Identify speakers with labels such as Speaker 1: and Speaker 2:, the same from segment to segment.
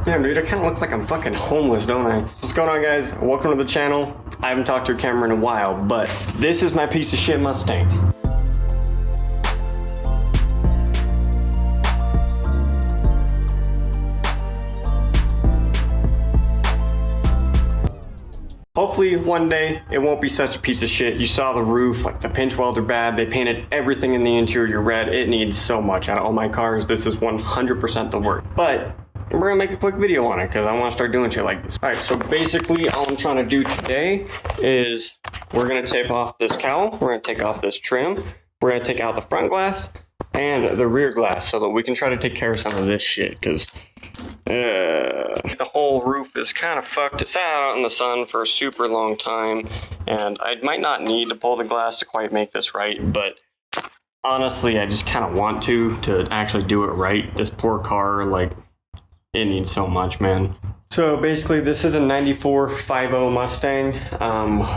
Speaker 1: Damn, dude, I kind of look like I'm fucking homeless, don't I? What's going on, guys? Welcome to the channel. I haven't talked to a camera in a while, but this is my piece of shit Mustang. Hopefully one day it won't be such a piece of shit. You saw the roof, like the pinch welds are bad. They painted everything in the interior red. It needs so much. Out of all my cars, this is 100% the work. But we're gonna make a quick video on it because I want to start doing shit like this. All right, so basically all I'm trying to do today is we're gonna tape off this cowl. We're gonna take off this trim. We're gonna take out the front glass and the rear glass so that we can try to take care of some of this shit because the whole roof is kind of fucked. It sat out in the sun for a super long time, and I might not need to pull the glass to quite make this right, but honestly, I just kind of want to actually do it right. This poor car, like, it needs so much, man. So basically, this is a 94 5.0 Mustang.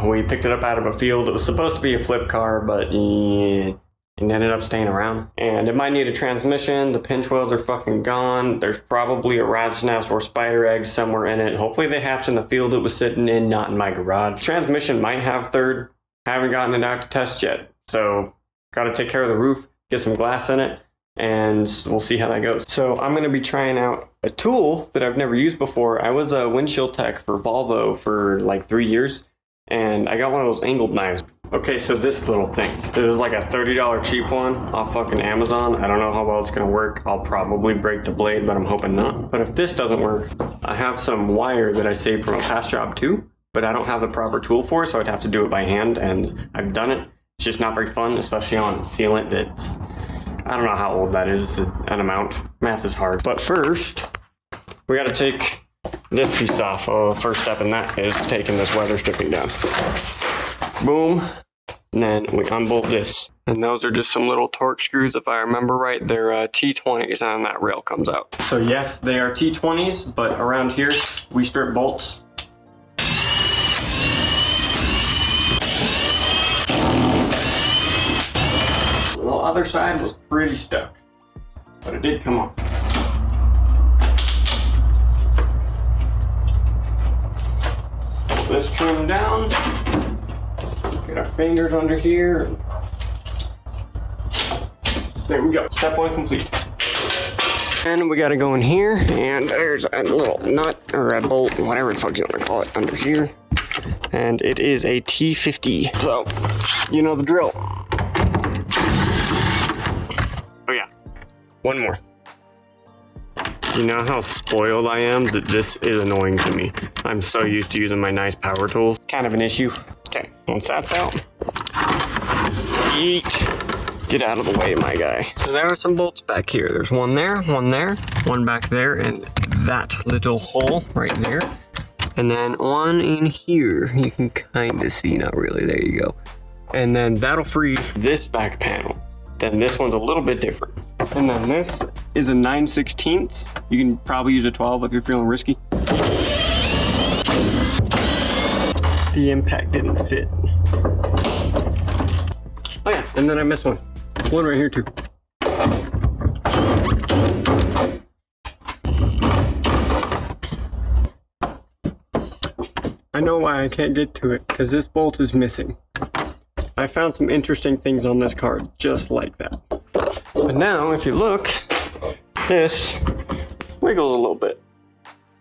Speaker 1: We picked it up out of a field. It was supposed to be a flip car, but it ended up staying around. And it might need a transmission. The pinch welds are fucking gone. There's probably a rat's nest or spider egg somewhere in it. Hopefully they hatched in the field it was sitting in, not in my garage. Transmission might have third. Haven't gotten it out to test yet. So gotta take care of the roof, get some glass in it, and we'll see how that goes. So I'm gonna be trying out a tool that I've never used before. I was a windshield tech for Volvo for like 3 years, and I got one of those angled knives. Okay, so this little thing. This is like a $30 cheap one off fucking Amazon. I don't know how well it's gonna work. I'll probably break the blade, but I'm hoping not. But if this doesn't work, I have some wire that I saved from a past job too, but I don't have the proper tool for it, so I'd have to do it by hand, and I've done it. It's just not very fun, especially on sealant that's, I don't know how old that is, an amount. Math is hard. But first, we gotta take this piece off. First step in that is taking this weather stripping down. Boom. And then we unbolt this. And those are just some little torque screws, if I remember right. They're T20s, and that rail comes out. So yes, they are T20s, but around here, we strip bolts. The other side was pretty stuck, but it did come off. Pull this trim down, get our fingers under here. There we go, step one complete. And we gotta go in here, and there's a little nut, or a bolt, whatever the fuck you wanna call it, under here. And it is a T50, so you know the drill. Oh yeah, one more. You know how spoiled I am that this is annoying to me. I'm so used to using my nice power tools. Kind of an issue. Okay, once that's out, yeet. Get out of the way, my guy. So there are some bolts back here. There's one there, one back there, and that little hole right there. And then one in here. You can kind of see, not really, there you go. And then that'll free this back panel. Then this one's a little bit different. And then this is a 9/16. You can probably use a 12 if you're feeling risky. The impact didn't fit. Oh yeah, and then I missed one. One right here too. I know why I can't get to it, because this bolt is missing. I found some interesting things on this car just like that. But now, if you look, this wiggles a little bit.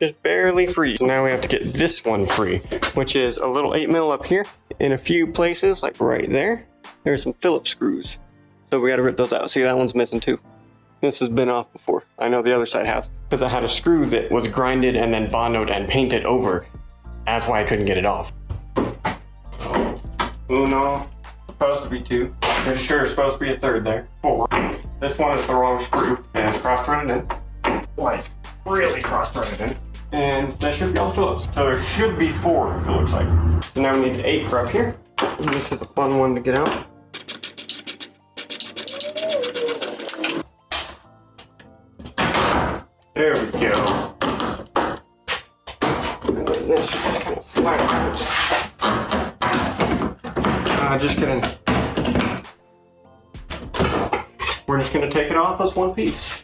Speaker 1: Just barely free. So now we have to get this one free, which is a little 8mm up here. In a few places, like right there, there's some Phillips screws. So we gotta rip those out. See, that one's missing too. This has been off before. I know the other side has. Because I had a screw that was grinded and then bondoed and painted over. That's why I couldn't get it off. Uno. Supposed to be two. Pretty sure it's supposed to be a third there. 4. This one is the wrong screw, and it's cross-threaded in. Like, really cross-threaded in. And that should be all Phillips. So there should be 4, it looks like. So now we need 8 for up here. And this is a fun one to get out. There we go. And then this should just kind of slide out. Just kidding. We're just gonna take it off as one piece.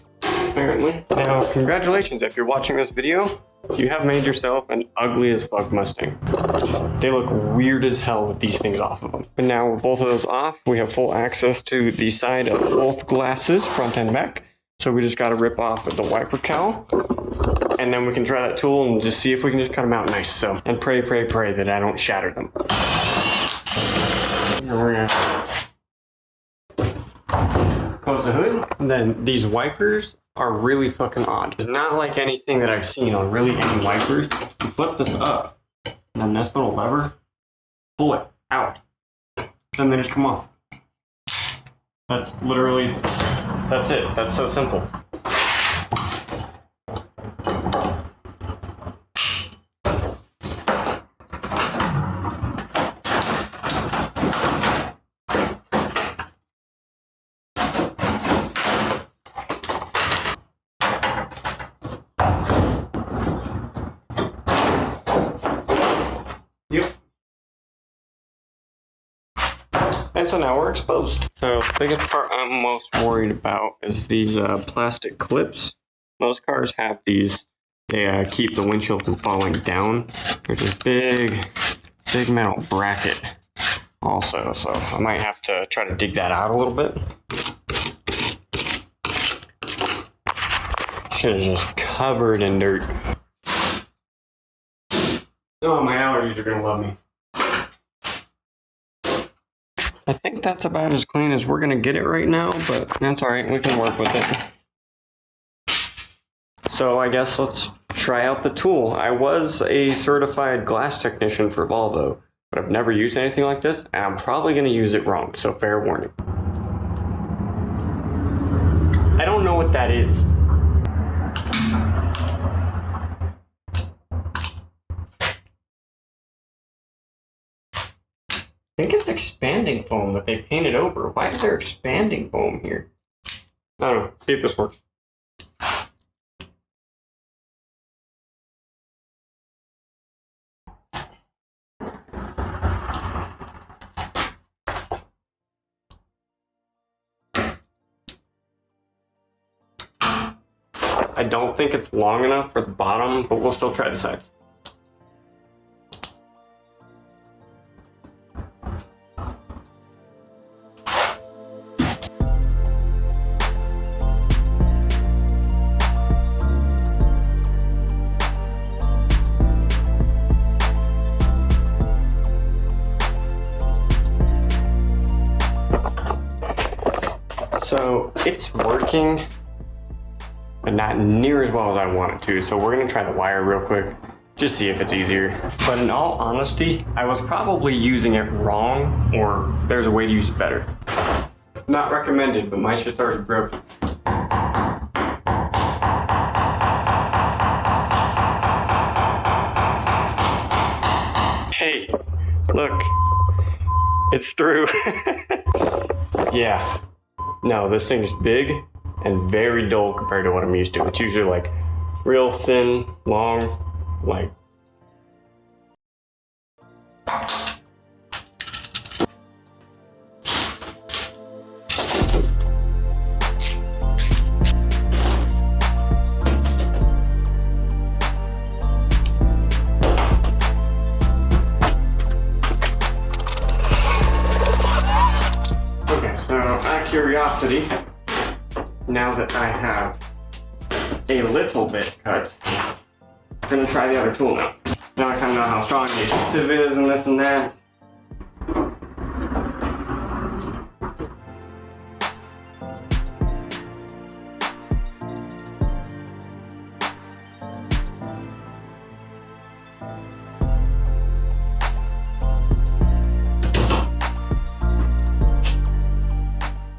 Speaker 1: apparently. Now, congratulations if you're watching this video. You have made yourself an ugly as fuck Mustang. They look weird as hell with these things off of them. But now with both of those off, we have full access to the side of both glasses, front and back. So we just gotta rip off the wiper cowl. And then we can try that tool and just see if we can just cut them out nice. So, and pray that I don't shatter them. And we're gonna close the hood. And then these wipers are really fucking odd. It's not like anything that I've seen on really any wipers. You flip this up, and then this little lever, pull it out. Then they just come off. That's literally, that's it. That's so simple. Yep. And so now we're exposed. So the biggest part I'm most worried about is these plastic clips. Most cars have these. They keep the windshield from falling down. There's this big metal bracket also. So I might have to try to dig that out a little bit. Shit is just covered in dirt. Oh, my allergies are gonna love me. I think that's about as clean as we're gonna get it right now, but that's alright, we can work with it. So I guess let's try out the tool. I was a certified glass technician for Volvo, but I've never used anything like this, and I'm probably gonna use it wrong, so fair warning. I don't know what that is. I think it's expanding foam that they painted over. Why is there expanding foam here? I don't know. See if this works. I don't think it's long enough for the bottom, but we'll still try the sides. So it's working, but not near as well as I want it to. So we're gonna try the wire real quick, just see if it's easier. But in all honesty, I was probably using it wrong, or there's a way to use it better. Not recommended, but my shit's already broken. Hey, look, it's through. Yeah. No, this thing is big and very dull compared to what I'm used to. It's usually like real thin, long, like. Curiosity, now that I have a little bit cut, I'm gonna try the other tool now. Now I kind of know how strong the adhesive is and this and that.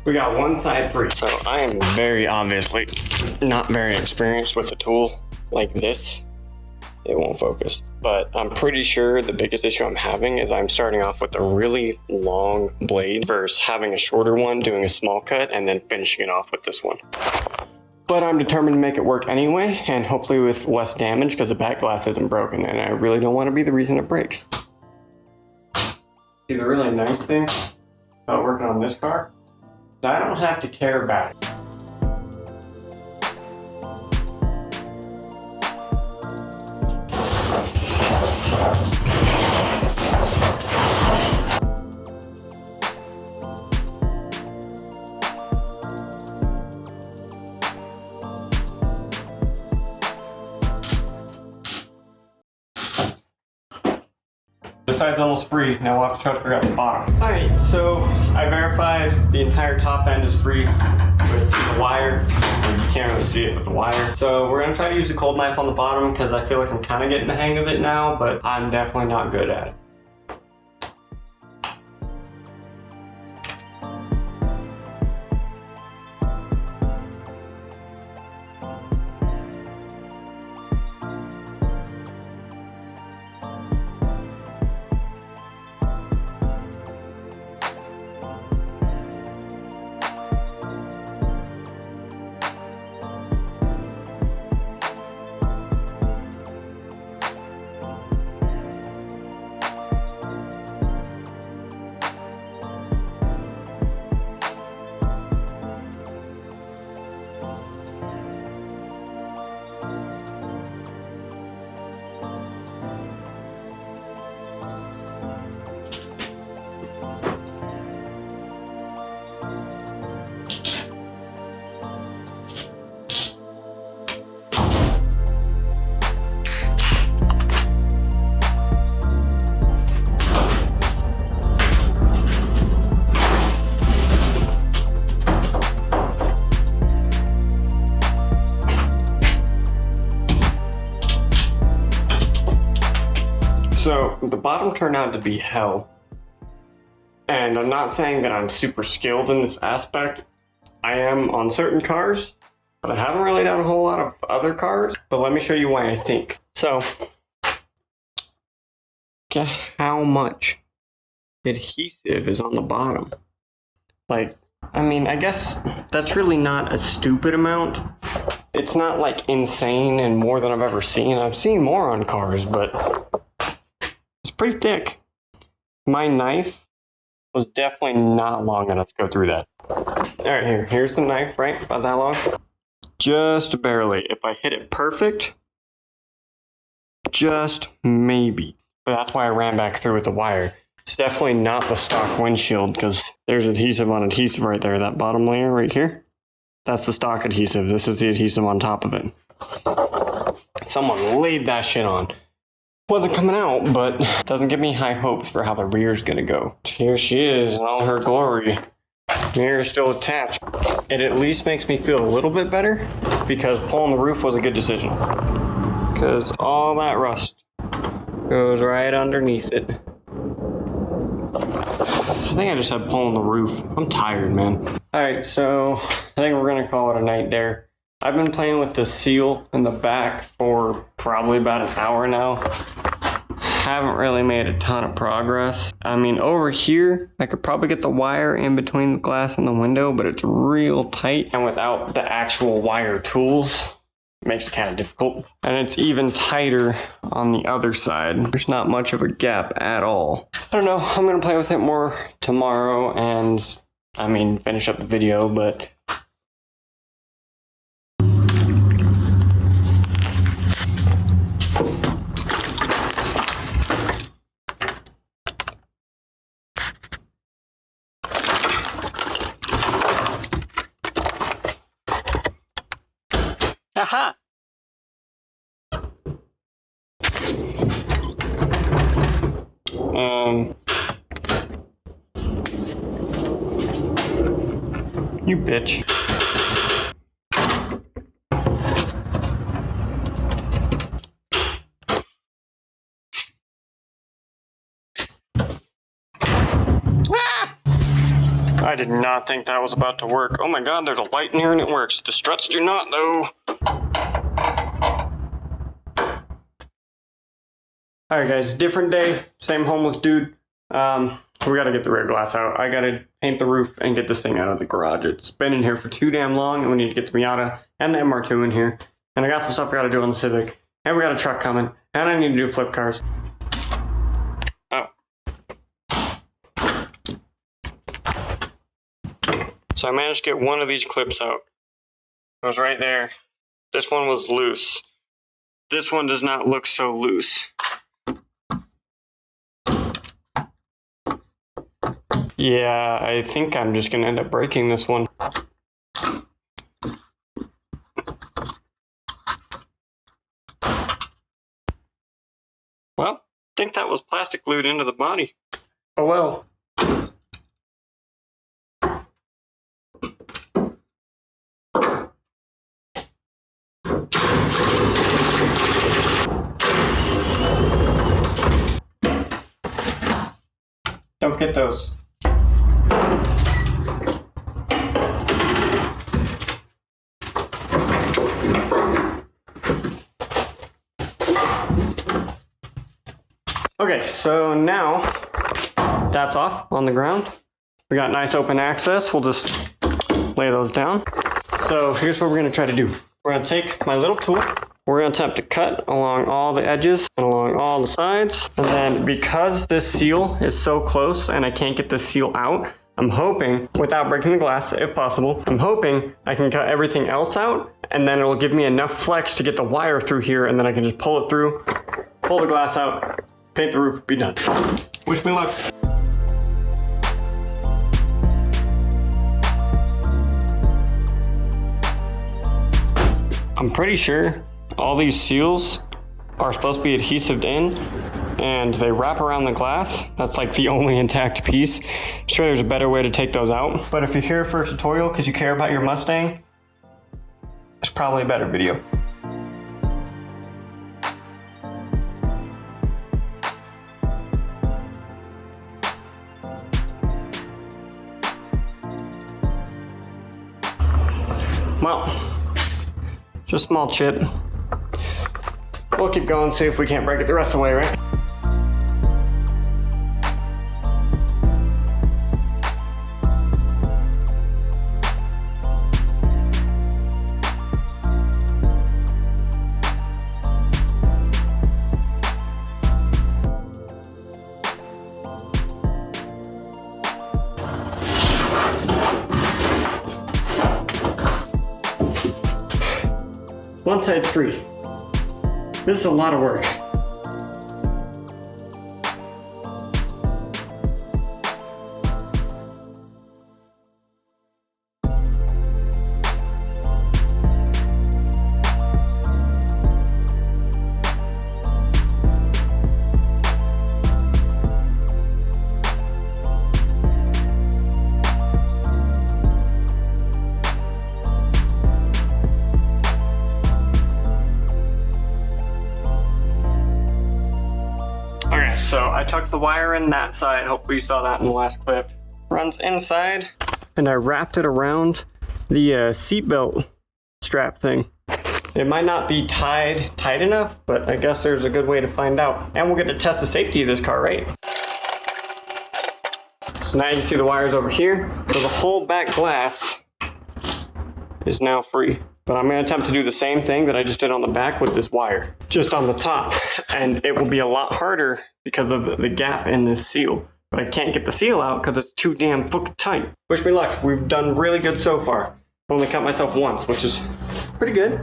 Speaker 1: We got one side free. So I am very obviously not very experienced with a tool like this. It won't focus, but I'm pretty sure the biggest issue I'm having is I'm starting off with a really long blade versus having a shorter one, doing a small cut, and then finishing it off with this one. But I'm determined to make it work anyway, and hopefully with less damage because the back glass isn't broken, and I really don't want to be the reason it breaks. See, the really nice thing about working on this car, I don't have to care about it. this side's almost free. Now we'll have to try to figure out the bottom. All right, so I verified the entire top end is free with the wire. You can't really see it with the wire. So we're gonna try to use the cold knife on the bottom because I feel like I'm kind of getting the hang of it now, but I'm definitely not good at it. So the bottom turned out to be hell. And I'm not saying that I'm super skilled in this aspect. I am on certain cars, but I haven't really done a whole lot of other cars. But let me show you why I think. So, look at how much adhesive is on the bottom. Like, I mean, I guess that's really not a stupid amount. It's not like insane and more than I've ever seen. I've seen more on cars, but it's pretty thick. My knife was definitely not long enough to go through that. All right, here's the knife, right? About that long? Just barely. If I hit it perfect, just maybe. But that's why I ran back through with the wire. It's definitely not the stock windshield because there's adhesive on adhesive right there. That bottom layer right here, that's the stock adhesive. This is the adhesive on top of it. Someone laid that shit on. Wasn't coming out, but doesn't give me high hopes for how the rear's gonna go. Here she is in all her glory. Mirror is still attached. It at least makes me feel a little bit better because pulling the roof was a good decision. Because all that rust goes right underneath it. I think I just said pulling the roof. I'm tired, man. All right, so I think we're gonna call it a night there. I've been playing with the seal in the back for probably about an hour now. Haven't really made a ton of progress. I mean, over here, I could probably get the wire in between the glass and the window, but it's real tight. And without the actual wire tools, it makes it kind of difficult. And it's even tighter on the other side. There's not much of a gap at all. I don't know, I'm gonna play with it more tomorrow and, I mean, finish up the video, but haha! You bitch. Ah! I did not think that was about to work. Oh my god, there's a light in here and it works. The struts do not, though. Alright guys, different day, same homeless dude. We gotta get the rear glass out. I gotta paint the roof and get this thing out of the garage. It's been in here for too damn long and we need to get the Miata and the MR2 in here. And I got some stuff I gotta do on the Civic. And we got a truck coming. And I need to do flip cars. Oh. So I managed to get one of these clips out. It was right there. This one was loose. This one does not look so loose. Yeah, I think I'm just gonna end up breaking this one. Well, think that was plastic glued into the body. Oh well. Don't forget those. Okay, so now that's off on the ground. We got nice open access. We'll just lay those down. So here's what we're gonna try to do. We're gonna take my little tool. We're gonna attempt to cut along all the edges and along all the sides. And then because this seal is so close and I can't get this seal out, I'm hoping, without breaking the glass if possible, I'm hoping I can cut everything else out and then it'll give me enough flex to get the wire through here and then I can just pull it through, pull the glass out, paint the roof, be done. Wish me luck. I'm pretty sure all these seals are supposed to be adhesive in and they wrap around the glass. That's like the only intact piece. I'm sure there's a better way to take those out. But if you're here for a tutorial because you care about your Mustang, it's probably a better video. Well, just a small chip. We'll keep going, see if we can't break it the rest of the way, right? One side's free. This is a lot of work. So I tucked the wire in that side, hopefully you saw that in the last clip. Runs inside, and I wrapped it around the seatbelt strap thing. It might not be tied tight enough, but I guess there's a good way to find out. And we'll get to test the safety of this car, right? So now you can see the wires over here. So the whole back glass is now free. But I'm going to attempt to do the same thing that I just did on the back with this wire, just on the top. And it will be a lot harder because of the gap in this seal. But I can't get the seal out because it's too damn fucking tight. Wish me luck. We've done really good so far. I've only cut myself once, which is pretty good.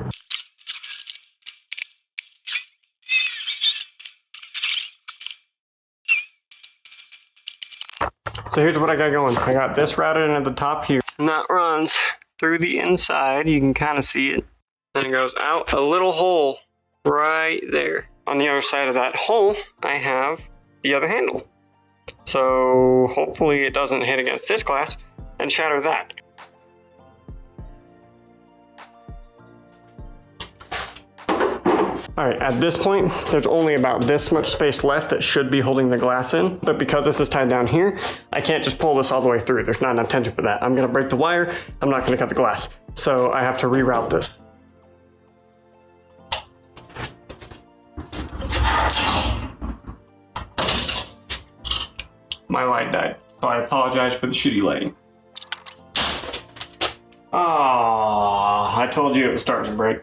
Speaker 1: So here's what I got going. I got this routed in at the top here. And that runs through the inside. You can kind of see it. Then it goes out a little hole right there. On the other side of that hole, I have the other handle. So hopefully it doesn't hit against this glass and shatter that. All right, at this point, there's only about this much space left that should be holding the glass in, but because this is tied down here, I can't just pull this all the way through. There's not enough tension for that. I'm gonna break the wire, I'm not gonna cut the glass. So I have to reroute this. My light died, so I apologize for the shitty lighting. Ah, I told you it was starting to break.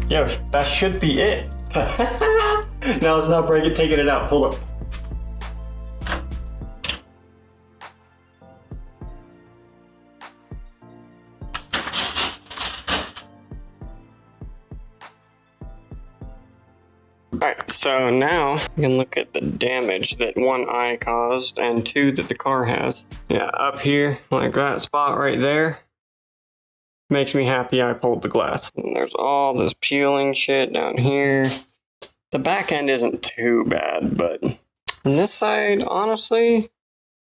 Speaker 1: Yo, that should be it. Now it's not breaking, taking it out. Hold up. Alright, so now you can look at the damage that one, I caused, and two, that the car has. Yeah, up here, like that spot right there, makes me happy I pulled the glass. And there's all this peeling shit down here. The back end isn't too bad, but on this side, honestly,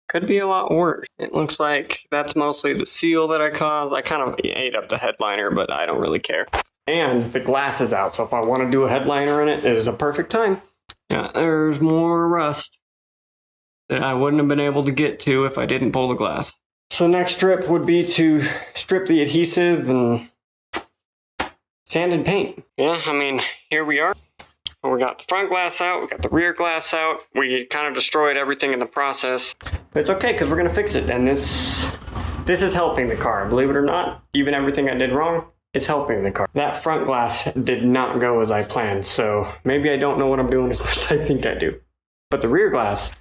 Speaker 1: could be a lot worse. It looks like that's mostly the seal that I caused. I kind of ate up the headliner, but I don't really care. And the glass is out, so if I want to do a headliner in it, it is a perfect time. Yeah, there's more rust that I wouldn't have been able to get to if I didn't pull the glass. So next strip would be to strip the adhesive and sand and paint. Yeah, I mean, here we are. We got the front glass out, we got the rear glass out. We kind of destroyed everything in the process. But it's okay, because we're going to fix it. And this is helping the car. Believe it or not, even everything I did wrong, it's helping the car. That front glass did not go as I planned, so maybe I don't know what I'm doing as much as I think I do. But the rear glass,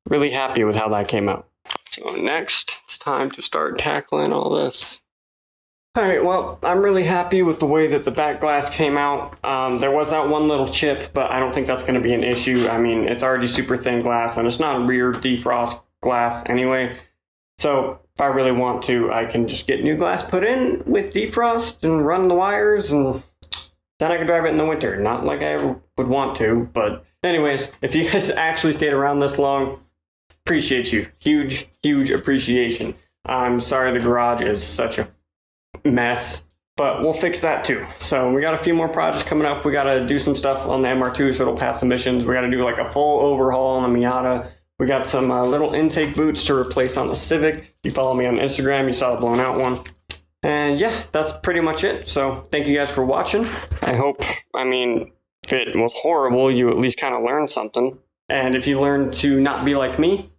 Speaker 1: really happy with how that came out. So next, it's time to start tackling all this. Alright, well, I'm really happy with the way that the back glass came out. There was that one little chip, but I don't think that's going to be an issue. I mean, it's already super thin glass, and it's not a rear defrost glass anyway. So if I really want to, I can just get new glass put in with defrost and run the wires, and then I can drive it in the winter. Not like I ever would want to, but anyways, if you guys actually stayed around this long, appreciate you. Huge, huge appreciation. I'm sorry the garage is such a mess, but we'll fix that too. So we got a few more projects coming up. We got to do some stuff on the MR2 so it'll pass emissions. We got to do like a full overhaul on the Miata. We got some little intake boots to replace on the Civic. If you follow me on Instagram, you saw the blown out one. And yeah, that's pretty much it. So thank you guys for watching. I hope, I mean, if it was horrible, you at least kind of learned something. And if you learned to not be like me,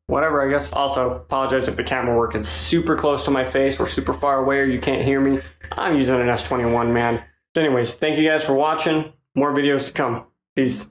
Speaker 1: whatever, I guess. Also, apologize if the camera work is super close to my face or super far away or you can't hear me. I'm using an S21, man. But anyways, thank you guys for watching. More videos to come. Peace.